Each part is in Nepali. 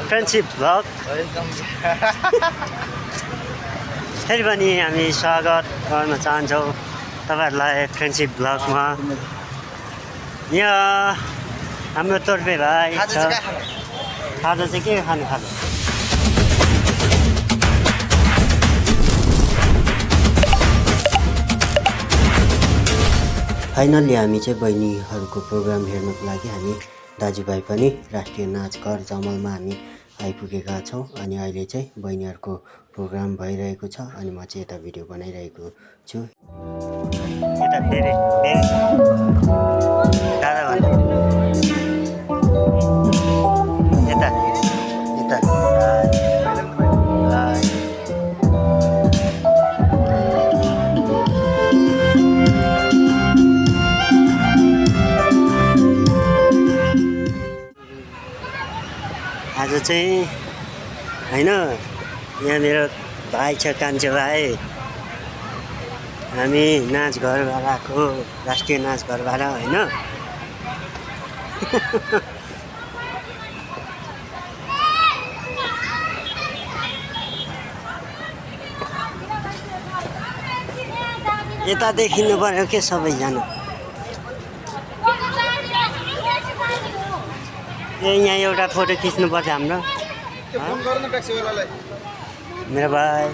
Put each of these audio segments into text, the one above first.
फ्रेन्डसिप भ्लग फेरि पनि हामी स्वागत गर्न चाहन्छौँ तपाईँहरूलाई फ्रेन्डसिप भ्लगमा। यहाँ हाम्रो तोर्पे भाइ छ। खाजा चाहिँ के खानु खाजा? फाइनल्ली हामी चाहिँ बहिनीहरूको प्रोग्राम हेर्नको लागि हामी दाजुभाइ पनि राष्ट्रिय नाचघर जमलमा हामी आइपुगेका छौँ। अनि अहिले चाहिँ बहिनीहरूको प्रोग्राम भइरहेको छ अनि म चाहिँ यता भिडियो बनाइरहेको छु। यता धेरै दादा भन्नु यता यता आज चाहिँ होइन यहाँ मेरो भाइ छ, कान्छो भाइ। हामी नाचघरबाट आएको, राष्ट्रिय नाचघरबाट होइन। यता देखिनु पर्यो के सबैजना। यहाँ एउटा फोटो खिच्नुपर्छ हाम्रो। मेरो भाइ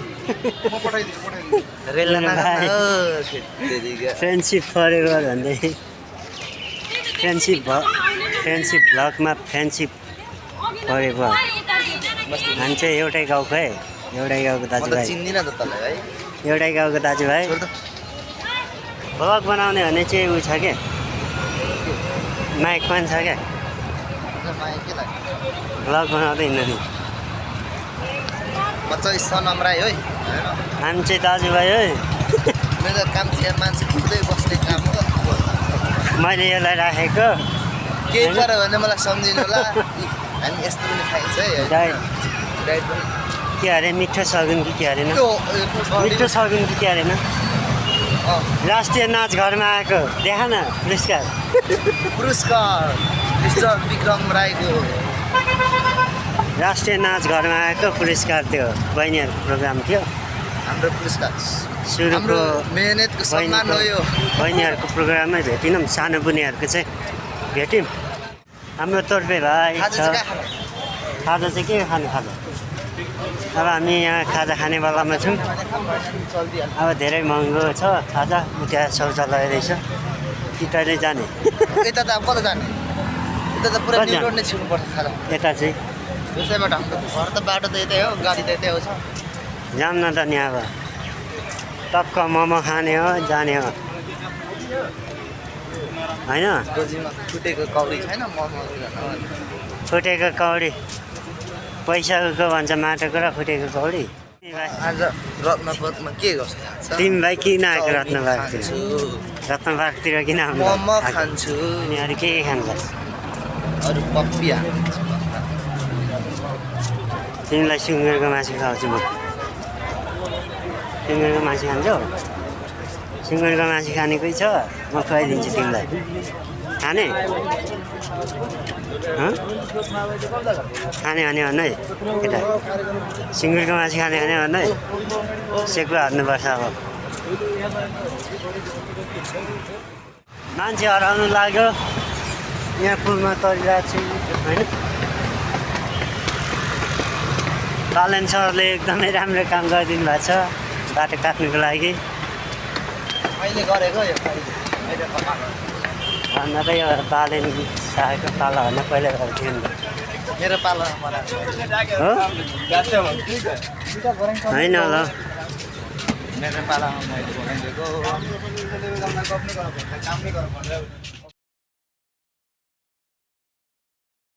फ्रेन्डसिप फरेभर भन्दै फ्रेन्डसिप भ्लगमा फ्रेन्डसिप फरेभर। हामी चाहिँ एउटै गाउँको है, एउटै गाउँको दाजुभाइ, एउटै गाउँको दाजुभाइ। भ्लग बनाउने भने चाहिँ उयो छ क्या, माइक पनि छ क्या, भ्लग बनाउँदैन नि। हामी चाहिँ दाजुभाइ है। मेरो काम थियो मान्छे खुदै बस्ने काम हो। मैले यसलाई राखेको केही पऱ्यो भने मलाई सम्झिनु होला। हामी यस्तो पनि खाइन्छ है। डाइट डाइट पनि के अरे, मिठो सगुन कि के अरे न, मिठो सगुन कि के अरे न। राष्ट्रिय नाचघरमा आएको देखा न पुरस्कार। पुरस्कार मिस्टर विक्रम राईको राष्ट्रिय नाचघरमा आएको पुरस्कार थियो। बहिनीहरूको प्रोग्राम थियो हाम्रो पुरस्कार। सुरुको मेहनतको सम्मान हो यो। बहिनीहरूको प्रोग्राममै भेटिनौँ, सानो बुनियाहरूको चाहिँ भेट्यौँ। हाम्रो तोर्पे भाइ छ। खाजा चाहिँ के खानु खाजा? अब हामी यहाँ खाजा खाने बेलामा छौँ। अब धेरै महँगो छ खाजा। त्यहाँ शौचालय रहेछ कि कहिले जाने? यता त अब कता जाने? यता त पुरा न्यु रोड नै छिर्नुपर्छ खाजा। यता चाहिँ त्यसैबाट हाम्रो घर त बाटो त यतै हो, गाडी त यतै हो छ। जाऊँ न त नि। अब टक्क मोमो खाने हो, जाने हो होइन। गोजीमा फुटेको कौडी छैन मोमो। फुटेको कौडी पैसाको भन्छ, माटोको र फुटेको कौडी। आज रत्नपथमा के गर्छ थाहा छ? तिमी भाइ किन आएको रत्नबागतिर? रत्नबागतिर किन आउनु? मोमो खान्छु। अनि अरू के खानुपर्छ? अरू पपिया। तिमीलाई सुँगुरको मासु खुवाउँछु म। सुँगुरको मासु खान्छौ? सुँगुरको मासु खाने कोही छ? म खुवाइदिन्छु तिमीलाई। खाने खाने भने भन्नु है। केटा सुँगुरको मासु खाने भने भन्नु है। सेकुवा हार्नुपर्छ। अब मान्छे हराउनु लाग्यो। यहाँ पुलमा तरिरहेको छु होइन। बालन सरले एकदमै राम्रो काम गरिदिनु भएको छ बाटो काट्नुको लागि। अहिले गरेको यो भन्दा त यो बालेन सागको पाला भन्न पहिला गरेको थियो नि त। मेरो पाला हो होइन ल। मेरो पालामा मैले बनाइदिएको